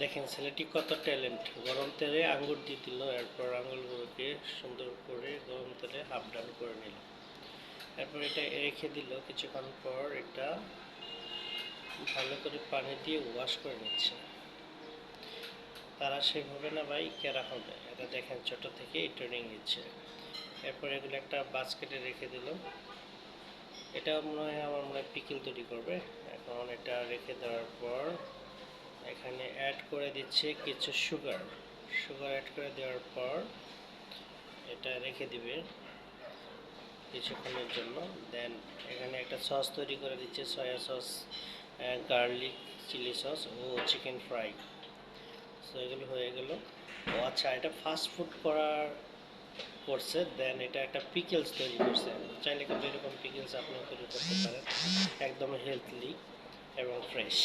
দেখেন ছেলেটি কত ট্যালেন্ট। গরম তেলে আঙ্গুর দিয়ে দিল, এরপর আঙুরগুলোকে সুন্দর করে গরম তেলে হাফ ডান করে নিল। এরপর এটা রেখে দিল। কিছুক্ষণ পর এটা ভালো করে পানি দিয়ে ওয়াশ করে নিচ্ছে। তারা সেভাবে না ভাই কেরা হবে, এটা দেখেন ছোট থেকে ট্রেনিং নিচ্ছে। এরপর এগুলো একটা বাস্কেটে রেখে দিল। এটা আমার মনে হয় পিকিল তৈরি করবে। এখন এটা রেখে দেওয়ার পর এখানে অ্যাড করে দিচ্ছে কিছু সুগার অ্যাড করে দেওয়ার পর এটা রেখে দিবে কিছুক্ষণের জন্য। দেন এখানে একটা সস তৈরি করে দিচ্ছে, soya sauce, garlic, chilli sauce ও চিকেন ফ্রাই। সো এগুলো হয়ে গেল। ও আচ্ছা, এটা ফাস্ট ফুড করছে। দেন এটা একটা পিকেলস তৈরি করছে। চাইলে কিন্তু এরকম পিকেলস আপনিও তৈরি করতে পারেন, একদম হেলথলি এবং ফ্রেশ।